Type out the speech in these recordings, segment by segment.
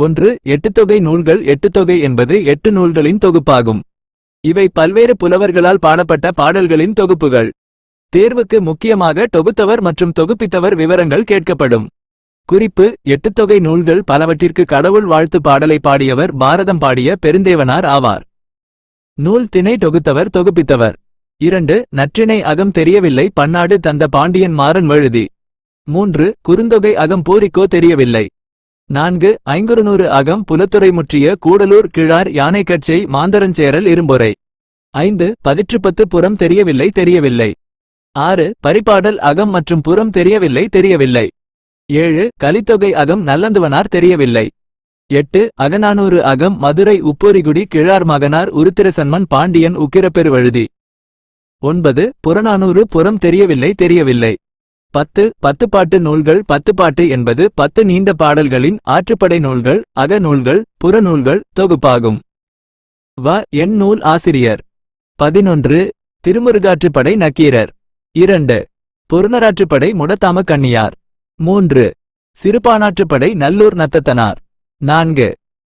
1. எட்டுத்தொகை நூல்கள். எட்டுத்தொகை என்பது 8 நூல்களின் தொகுப்பாகும். இவை பல்வேறு புலவர்களால் பாடப்பட்ட பாடல்களின் தொகுப்புகள். தேர்வுக்கு முக்கியமாக தொகுத்தவர் மற்றும் தொகுப்பித்தவர் விவரங்கள் கேட்கப்படும். குறிப்பு: எட்டுத்தொகை நூல்கள் பலவற்றிற்கு கடவுள் வாழ்த்து பாடலை பாடியவர் பாரதம் பாடிய பெருந்தேவனார் ஆவார். நூல் திணை தொகுத்தவர் தொகுப்பித்தவர். 2. நற்றிணை அகம் தெரியவில்லை பன்னாடு தந்த பாண்டியன் மாறன் வழுதி. 3. குறுந்தொகை அகம் பூரிக்கோ தெரியவில்லை. 4. ஐங்குறுநூறு அகம் புலத்துறை முற்றிய கூடலூர் கிழார் யானைக்கட்சை மாந்தரஞ்சேரல் இரும்பொறை. 5. பதிற்றுப்பத்து புறம் தெரியவில்லை தெரியவில்லை. 6. பரிபாடல் அகம் மற்றும் புறம் தெரியவில்லை தெரியவில்லை. 7. கலித்தொகை அகம் நல்லந்துவனார் தெரியவில்லை. 8. அகநானூறு அகம் மதுரை உப்பொரிகுடி கிழார் மகனார் உருத்திரசன்மன் பாண்டியன் உக்கிரப்பெருவழுதி. 9. புறநானூறு புறம் தெரியவில்லை தெரியவில்லை. 10. பத்துப்பாட்டு நூல்கள். பத்துப்பாட்டு என்பது 10 நீண்ட பாடல்களின் ஆற்றுப்படை நூல்கள், அக நூல்கள், புறநூல்கள் தொகுப்பாகும். எண் நூல் ஆசிரியர். 11. திருமுருகாற்றுப்படை நக்கீரர். 2. பொருநராற்றுப்படை முடத்தாம கண்ணியார். 3. சிறுபானாற்றுப்படை நல்லூர் நத்தத்தனார். 4.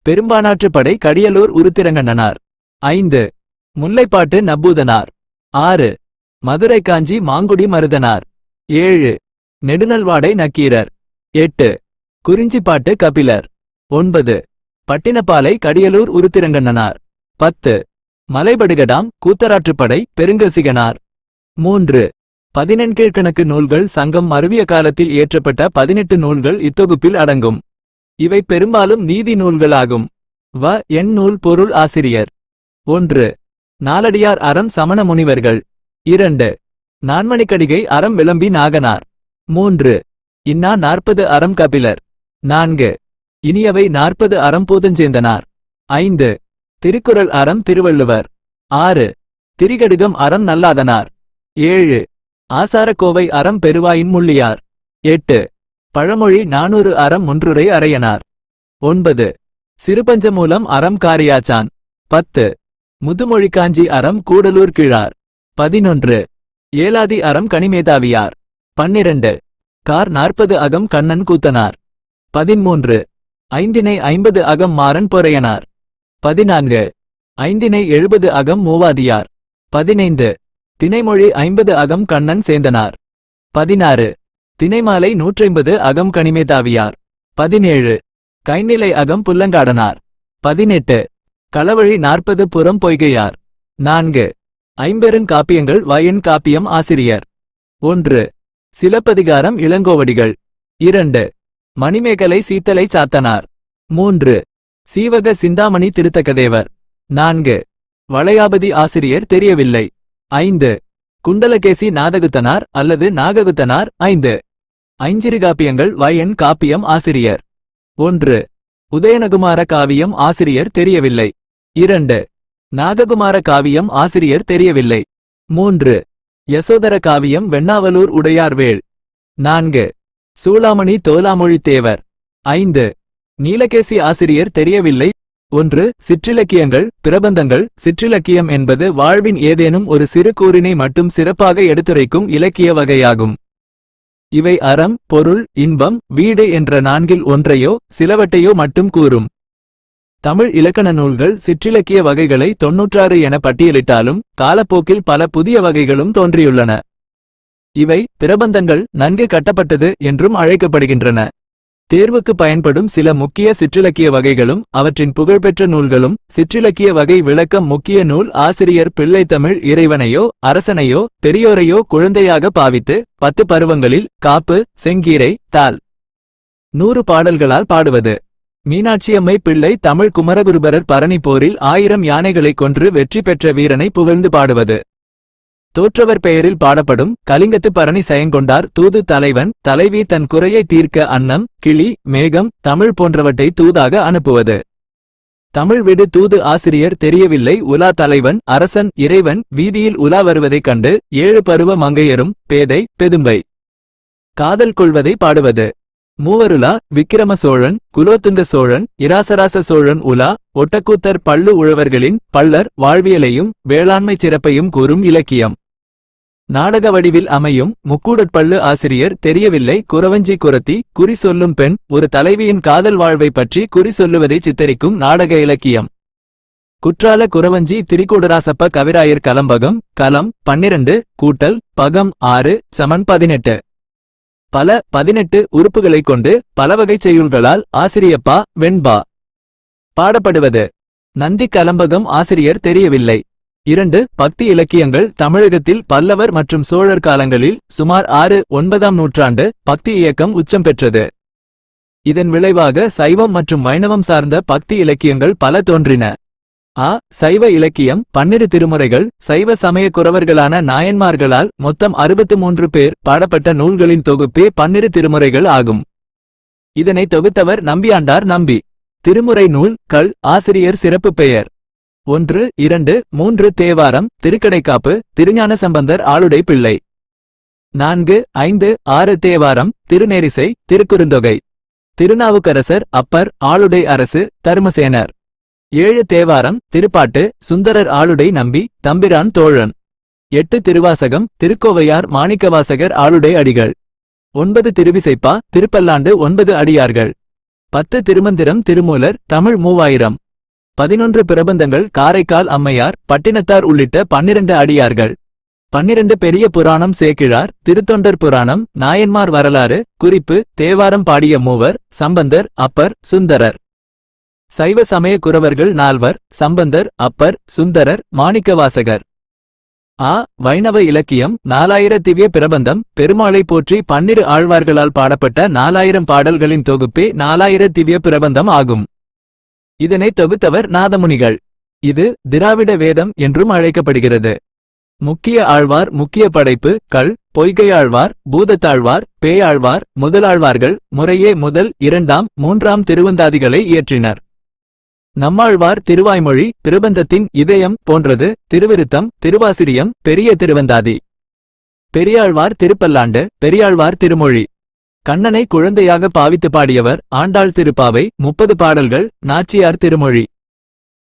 பெரும்பானாற்றுப்படை கடியலூர் உருத்திரங்கண்ணனார். 5. முல்லைப்பாட்டு நப்பூதனார். 6. மதுரை காஞ்சி மாங்குடி மருதனார். 7. நெடுநல்வாடை நக்கீரர். 8. குறிஞ்சிப்பாட்டு கபிலர். 9. பட்டினப்பாலை கடியலூர் உருத்திரங்கண்ணனார். 10. மலைபடுகடாம் கூத்தராற்றுப்படை பெருங்கசிகனார். 3. 14 கீழ்க்கணக்கு நூல்கள். சங்கம் மருவிய காலத்தில் இயற்றப்பட்ட 18 நூல்கள் இத்தொகுப்பில் அடங்கும். இவை பெரும்பாலும் நீதி நூல்களாகும். எண் நூல் பொருள் ஆசிரியர். 1. நாலடியார் அறம் சமண முனிவர்கள். 2. நான்மணிக்கடிகை அறம் விளம்பி நாகனார். 3. இன்னா 40 அறம் கபிலர். 4. இனியவை 40 அறம் பூதஞ்சேந்தனார். 5. திருக்குறள் அறம் திருவள்ளுவர். 6. திரிகடுகம் அறம் நல்லாதனார். 7. ஆசாரக்கோவை அறம் பெருவாயின் முள்ளியார். 8. பழமொழி 400 அறம் முன்றுரை அரையனார். 9. சிறுபஞ்சமூலம் அறம் காரியாச்சான். 10. முதுமொழிக்காஞ்சி அறம் கூடலூர் கிழார். 11. ஏலாதி அறம் கனிமேதாவியார். 12. கார் 40 அகம் கண்ணன் கூத்தனார். 13. ஐந்தினை 50 அகம் மாறன் பொறையனார். 14. ஐந்தினை 70 அகம் மூவாதியார். 15. திணைமொழி 50 அகம் கண்ணன் சேந்தனார். 16. திணைமாலை 150 அகம் கனிமேதாவியார். 17. கைநிலை அகம் புல்லங்காடனார். 18. களவழி 40 புறம் பொய்கையார். 4. ஐம்பெருங் காப்பியங்கள். வயன் காப்பியம் ஆசிரியர். 1. சிலப்பதிகாரம் இளங்கோவடிகள். 2. மணிமேகலை சீத்தலை சாத்தனார். 3. சீவக சிந்தாமணி திருத்தக்கதேவர். 4. வளையாபதி ஆசிரியர் தெரியவில்லை. 5. குண்டலகேசி நாதகுத்தனார் அல்லது நாககுத்தனார். 5. ஐஞ்சிறுகாப்பியங்கள். வயன் காப்பியம் ஆசிரியர். 1. உதயனகுமார காவியம் ஆசிரியர் தெரியவில்லை. 2. நாககுமார காவியம் ஆசிரியர் தெரியவில்லை. 3. யசோதர காவியம் வெண்ணாவலூர் உடையார்வேள். 4. சூளாமணி தோலாமொழி தேவர். 5. நீலகேசி ஆசிரியர் தெரியவில்லை. 1. சிற்றிலக்கியங்கள். பிரபந்தங்கள். சிற்றிலக்கியம் என்பது வாழ்வின் ஏதேனும் ஒரு சிறு கூறினை மட்டும் சிறப்பாக எடுத்துரைக்கும் இலக்கிய வகையாகும். இவை அறம், பொருள், இன்பம், வீடு என்ற 4இல் ஒன்றையோ சிலவற்றையோ மட்டும் கூறும். தமிழ் இலக்கண நூல்கள் சிற்றிலக்கிய வகைகளை 96 என பட்டியலிட்டாலும் காலப்போக்கில் பல புதிய வகைகளும் தோன்றியுள்ளன. இவை பிரபந்தங்கள், நன்கு கட்டப்பட்டது என்றும் அழைக்கப்படுகின்றன. தேர்வுக்கு பயன்படும் சில முக்கிய சிற்றிலக்கிய வகைகளும் அவற்றின் புகழ்பெற்ற நூல்களும். சிற்றிலக்கிய வகை விளக்கம். முக்கிய நூல் ஆசிரியர் பிள்ளைத்தமிழ் இறைவனையோ அரசனையோ பெரியோரையோ குழந்தையாக பாவித்து 10 பருவங்களில் காப்பு, செங்கீரை, தால் 100 பாடல்களால் பாடுவது. மீனாட்சியம்மை பிள்ளை தமிழ் குமரகுருபரர் பரணி போரில் 1000 யானைகளைக் கொன்று வெற்றி பெற்ற வீரனை புகழ்ந்து பாடுவது. தோற்றவர் பெயரில் பாடப்படும் கலிங்கத்து பரணி சயங்கொண்டார் தூது தலைவன் தலைவி தன் குறையை தீர்க்க அன்னம், கிளி, மேகம், தமிழ் போன்றவற்றை தூதாக அனுப்புவது. தமிழ் விடு தூது ஆசிரியர் தெரியவில்லை. உலா தலைவன் அரசன் இறைவன் வீதியில் உலா வருவதைக் கண்டு 7 பருவ மங்கையரும் பேதை பெதும்பை காதல் கொள்வதை பாடுவது. மூவருலா விக்கிரம சோழன், குலோத்துங்க சோழன், இராசராச சோழன் உலா, ஒட்டக்கூத்தர் பள்ளு உழவர்களின் பள்ளர் வாழ்வியலையும் வேளாண்மை சிறப்பையும் கூறும் இலக்கியம். நாடக வடிவில் அமையும் முக்கூடற்பள்ளு ஆசிரியர் தெரியவில்லை குறவஞ்சி குறத்தி குறி சொல்லும் பெண் ஒரு தலைவியின் காதல் வாழ்வை பற்றி குறி சொல்லுவதை சித்தரிக்கும் நாடக இலக்கியம். குற்றால குறவஞ்சி திரிகூடராசப்ப கவிராயர் கலம்பகம் களம் 12 கூட்டல் பகம் 6 சமன் 18. பல 18 உறுப்புகளைக் கொண்டு பலவகை செய்யுள்களால் ஆசிரியப்பா வெண்பா பாடப்படுவது. நந்தி கலம்பகம் ஆசிரியர் தெரியவில்லை. 2 பக்தி இலக்கியங்கள் தமிழகத்தில் பல்லவர் மற்றும் சோழர் காலங்களில் சுமார் 6-9ஆம் நூற்றாண்டு பக்தி இயக்கம் உச்சம் பெற்றது. இதன் விளைவாக சைவம் மற்றும் வைணவம் சார்ந்த பக்தி இலக்கியங்கள் பல தோன்றின. சைவ இலக்கியம் 12 திருமுறைகள் சைவ சமய குறவர்களான நாயன்மார்களால் மொத்தம் 63 பேர் பாடப்பட்ட நூல்களின் தொகுப்பே 12 திருமுறைகள் ஆகும். இதனை தொகுத்தவர் நம்பியாண்டார் நம்பி. திருமுறை நூல் கள் ஆசிரியர் சிறப்பு பெயர் 1, 2, 3 தேவாரம் திருக்கடைக்காப்பு திருஞான சம்பந்தர் ஆளுடை பிள்ளை. 4, 5, 6 தேவாரம் திருநேரிசை திருக்குறுந்தொகை திருநாவுக்கரசர் அப்பர் ஆளுடை அரசு தர்மசேனர். 7 தேவாரம் திருப்பாட்டு சுந்தரர் ஆளுடை நம்பி தம்பிரான் தோழன். 8 திருவாசகம் திருக்கோவையார் மாணிக்கவாசகர் ஆளுடை அடிகள். 9 திருவிசைப்பா திருப்பல்லாண்டு 9 அடியார்கள். 10 திருமந்திரம் திருமூலர் தமிழ் 3000. 11 பிரபந்தங்கள் காரைக்கால் அம்மையார் பட்டினத்தார் உள்ளிட்ட 12 அடியார்கள். 12 பெரிய புராணம் சேக்கிழார் திருத்தொண்டர் புராணம் நாயன்மார் வரலாறு குறிப்பு தேவாரம் பாடிய மூவர் சம்பந்தர் அப்பர் சுந்தரர். சைவ சமய குறவர்கள் 4வர் சம்பந்தர் அப்பர் சுந்தரர் மாணிக்கவாசகர். வைணவ இலக்கியம் 4000 திவ்ய பிரபந்தம் பெருமாளை போற்றி 12 ஆழ்வார்களால் பாடப்பட்ட 4000 பாடல்களின் தொகுப்பே 4000 திவ்ய பிரபந்தம் ஆகும். இதனை தொகுத்தவர் நாதமுனிகள். இது திராவிட வேதம் என்றும் அழைக்கப்படுகிறது. முக்கிய ஆழ்வார் முக்கிய படைப்பு கள் பொய்கையாழ்வார் பூதத்தாழ்வார் பேயாழ்வார் முதலாழ்வார்கள் முறையே முதல் 2ஆம் 3ஆம் திருவந்தாதிகளை இயற்றினர். நம்மாழ்வார் திருவாய்மொழி பிரபந்தத்தின் இதயம் போன்றது திருவிருத்தம் திருவாசிரியம் பெரிய திருவந்தாதி. பெரியாழ்வார் திருப்பல்லாண்டு பெரியாழ்வார் திருமொழி. கண்ணனை குழந்தையாக பாவித்து பாடியவர் ஆண்டாள் திருப்பாவை 30 பாடல்கள் நாச்சியார் திருமொழி.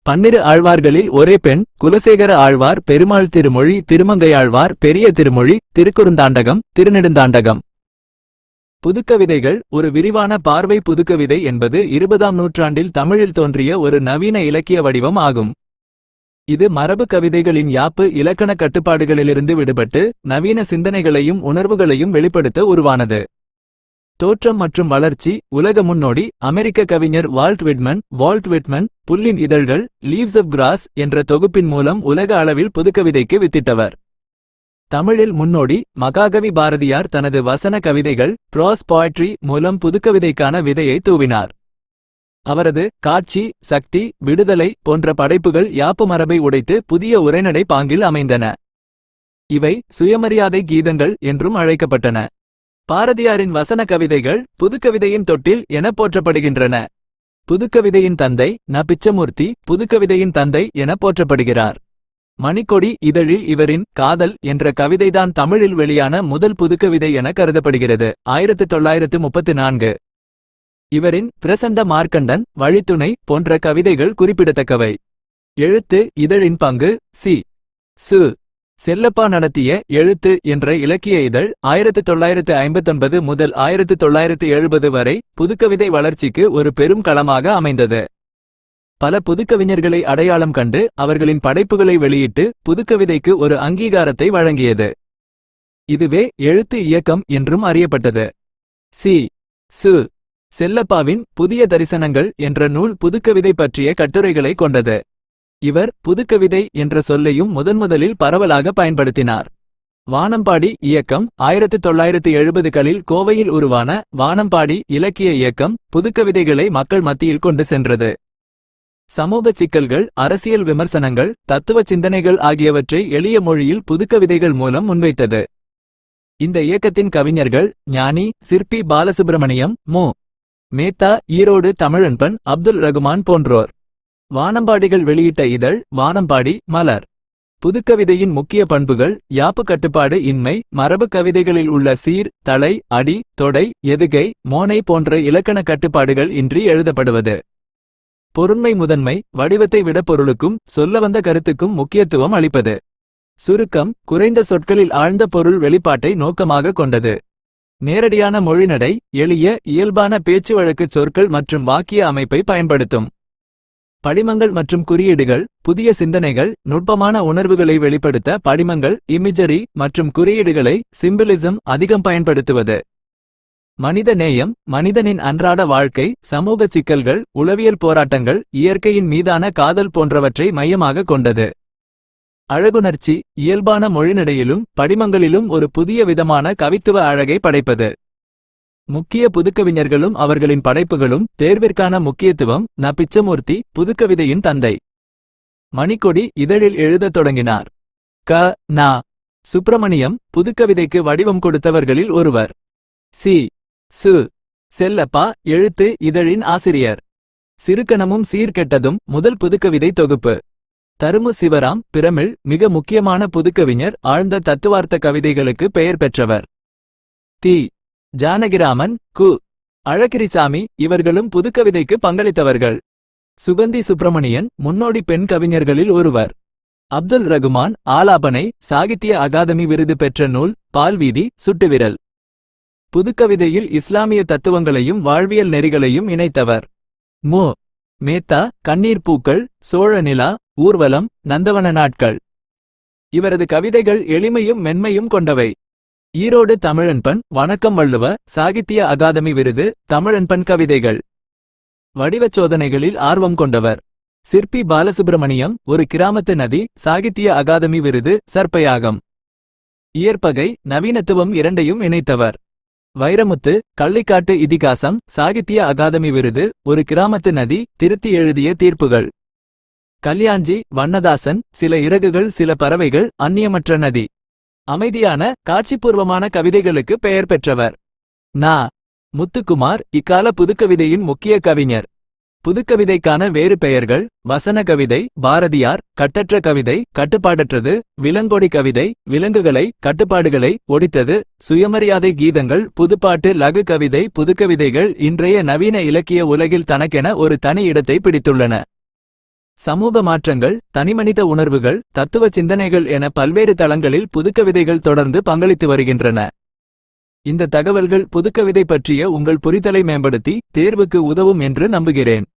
12 ஆழ்வார்களில் ஒரே பெண் குலசேகர ஆழ்வார் பெருமாள் திருமொழி திருமங்கையாழ்வார் பெரிய திருமொழி திருக்குறுந்தாண்டகம் திருநெடுந்தாண்டகம். புதுக்கவிதைகள் ஒரு விரிவான பார்வை. புதுக்கவிதை என்பது 20ஆம் நூற்றாண்டில் தமிழில் தோன்றிய ஒரு நவீன இலக்கிய வடிவம் ஆகும். இது மரபு கவிதைகளின் யாப்பு இலக்கண கட்டுப்பாடுகளிலிருந்து விடுபட்டு நவீன சிந்தனைகளையும் உணர்வுகளையும் வெளிப்படுத்த உருவானது. தோற்றம் மற்றும் வளர்ச்சி. உலக முன்னோடி அமெரிக்க கவிஞர் வால்ட் விட்மன் புல்லின் இதழ்கள் லீவ்ஸ் ஆஃப் கிராஸ் என்ற தொகுப்பின் மூலம் உலக அளவில் புதுக்கவிதைக்கு வித்திட்டவர். தமிழில் முன்னோடி மகாகவி பாரதியார் தனது வசன கவிதைகள் ப்ரோஸ் போயட்ரி மூலம் புதுக்கவிதைக்கான விதையை தூவினார். அவரது காட்சி சக்தி விடுதலை போன்ற படைப்புகள் யாப்பு மரபை உடைத்து புதிய உரைநடை பாங்கில் அமைந்தன. இவை சுயமரியாதை கீதங்கள் என்றும் அழைக்கப்பட்டன. பாரதியாரின் வசன கவிதைகள் புதுக்கவிதையின் தொட்டில் என போற்றப்படுகின்றன. புதுக்கவிதையின் தந்தை ந. பிச்சமூர்த்தி புதுக்கவிதையின் தந்தை என போற்றப்படுகிறார். மணிக்கொடி இதழில் இவரின் காதல் என்ற கவிதைதான் தமிழில் வெளியான முதல் புதுக்கவிதை என கருதப்படுகிறது. 1934. இவரின் பிரசண்ட மார்க்கண்டன் வழித்துணை போன்ற கவிதைகள் குறிப்பிடத்தக்கவை. எழுத்து இதழின் பங்கு. சு. செல்லப்பா நடத்திய எழுத்து என்ற இலக்கிய இதழ் 1959 முதல் 1970 வரை புதுக்கவிதை வளர்ச்சிக்கு ஒரு பெரும் களமாக அமைந்தது. பல புதுக்கவிஞர்களை அடையாளம் கண்டு அவர்களின் படைப்புகளை வெளியிட்டு புதுக்கவிதைக்கு ஒரு அங்கீகாரத்தை வழங்கியது. இதுவே எழுத்து இயக்கம் என்றும் அறியப்பட்டது. சு. செல்லப்பாவின் புதிய தரிசனங்கள் என்ற நூல் புதுக்கவிதை பற்றிய கட்டுரைகளை கொண்டது. இவர் புதுக்கவிதை என்ற சொல்லையும் முதன்முதலில் பரவலாக பயன்படுத்தினார். வானம்பாடி இயக்கம் 1970களில் கோவையில் உருவான வானம்பாடி இலக்கிய இயக்கம் புதுக்கவிதைகளை மக்கள் மத்தியில் கொண்டு சென்றது. சமூக சிக்கல்கள் அரசியல் விமர்சனங்கள் தத்துவ சிந்தனைகள் ஆகியவற்றை எளிய மொழியில் புதுக்கவிதைகள் மூலம் முன்வைத்தது. இந்த இயக்கத்தின் கவிஞர்கள் ஞானி சிற்பி பாலசுப்பிரமணியம் மு. மேத்தா ஈரோடு தமிழன்பன் அப்துல் ரகுமான் போன்றோர். வானம்பாடிகள் வெளியிட்ட இதழ் வானம்பாடி மலர். புதுக்கவிதையின் முக்கிய பண்புகள் யாப்பு கட்டுப்பாடு இன்மை மரபு கவிதைகளில் உள்ள சீர் தலை அடி தொடை எதுகை மோனை போன்ற இலக்கண கட்டுப்பாடுகள் இன்றி எழுதப்படுவது. பொருண்மை முதன்மை வடிவத்தை விட பொருளுக்கும் சொல்ல வந்த கருத்துக்கும் முக்கியத்துவம் அளிப்பது. சுருக்கம் குறைந்த சொற்களில் ஆழ்ந்த பொருள் வெளிப்பாட்டை நோக்கமாக கொண்டது. நேரடியான மொழிநடை எளிய இயல்பான பேச்சு வழக்கு சொற்கள் மற்றும் வாக்கிய அமைப்பை பயன்படுத்தும். படிமங்கள் மற்றும் குறியீடுகள் புதிய சிந்தனைகள் நுட்பமான உணர்வுகளை வெளிப்படுத்த படிமங்கள் இமிஜரி மற்றும் குறியீடுகளை சிம்பிளிசம் அதிகம் பயன்படுத்துவது. மனித நேயம் மனிதனின் அன்றாட வாழ்க்கை சமூக சிக்கல்கள் உளவியல் போராட்டங்கள் இயற்கையின் மீதான காதல் போன்றவற்றை மையமாக கொண்டது. அழகுணர்ச்சி இயல்பான மொழிநடையிலும் படிமங்களிலும் ஒரு புதிய விதமான கவித்துவ அழகை படைப்பது. முக்கிய புதுக்கவிஞர்களும் அவர்களின் படைப்புகளும். தேர்விற்கான முக்கியத்துவம் ந. பிச்சமூர்த்தி புதுக்கவிதையின் தந்தை. மணிக்கொடி இதழில் எழுதத் தொடங்கினார். க. நா. சுப்பிரமணியம் புதுக்கவிதைக்கு வடிவம் கொடுத்தவர்களில் ஒருவர். சி. சு. செல்லப்பா எழுத்து இதழின் ஆசிரியர். சிறுகணமும் சீர்கெட்டதும் முதல் புதுக்கவிதை தொகுப்பு. தருமு சிவராம் பிரமிழ் மிக முக்கியமான புதுக்கவிஞர் ஆழ்ந்த தத்துவார்த்த கவிதைகளுக்கு பெயர் பெற்றவர். தி. ஜானகிராமன் கு. அழகிரிசாமி இவர்களும் புதுக்கவிதைக்கு பங்களித்தவர்கள். சுகந்தி சுப்பிரமணியன் முன்னோடி பெண் கவிஞர்களில் ஒருவர். அப்துல் ரகுமான் ஆலாபனை சாகித்ய அகாதமி விருது பெற்ற நூல் பால்வீதி சுட்டுவிரல். புதுக்கவிதையில் இஸ்லாமிய தத்துவங்களையும் வாழ்வியல் நெறிகளையும் இணைத்தவர். மு. மேத்தா கண்ணீர் பூக்கள் சோழ நிலா ஊர்வலம் நந்தவன நாட்கள். இவரது கவிதைகள் எளிமையும் மென்மையும் கொண்டவை. ஈரோடு தமிழன்பன் வணக்கம் வள்ளுவ சாகித்ய அகாதமி விருது தமிழன்பன் கவிதைகள். வடிவச் சோதனைகளில் ஆர்வம் கொண்டவர். சிற்பி பாலசுப்பிரமணியம் ஒரு கிராமத்து நதி சாகித்ய அகாதமி விருது சர்ப்பயாகம். இயற்பகை நவீனத்துவம் இரண்டையும் இணைத்தவர். வைரமுத்து கள்ளிக்காட்டு இதிகாசம் சாகித்ய அகாதமி விருது ஒரு கிராமத்து நதி திருத்தி எழுதிய தீர்ப்புகள். கல்யாண்ஜி வண்ணதாசன் சில இறகுகள் சில பறவைகள் அந்நியமற்ற நதி. அமைதியான காட்சிப்பூர்வமான கவிதைகளுக்கு பெயர் பெற்றவர். நா. முத்துக்குமார் இக்கால புதுக்கவிதையின் முக்கிய கவிஞர். புதுக்கவிதைக்கான வேறு பெயர்கள் வசன கவிதை பாரதியார் கட்டற்ற கவிதை கட்டுப்பாடற்றது விலங்கொடி கவிதை விலங்குகளை கட்டுப்பாடுகளை ஒடித்தது சுயமரியாதை கீதங்கள் புதுப்பாட்டு லகு கவிதை. புதுக்கவிதைகள் இன்றைய நவீன இலக்கிய உலகில் தனக்கென ஒரு தனி இடத்தை பிடித்துள்ளன. சமூக மாற்றங்கள் தனிமனித உணர்வுகள் தத்துவ சிந்தனைகள் என பல்வேறு தளங்களில் புதுக்கவிதைகள் தொடர்ந்து பங்களித்து வருகின்றன. இந்த தகவல்கள் புதுக்கவிதை பற்றிய உங்கள் புரிதலை மேம்படுத்தி தேர்வுக்கு உதவும் என்று நம்புகிறேன்.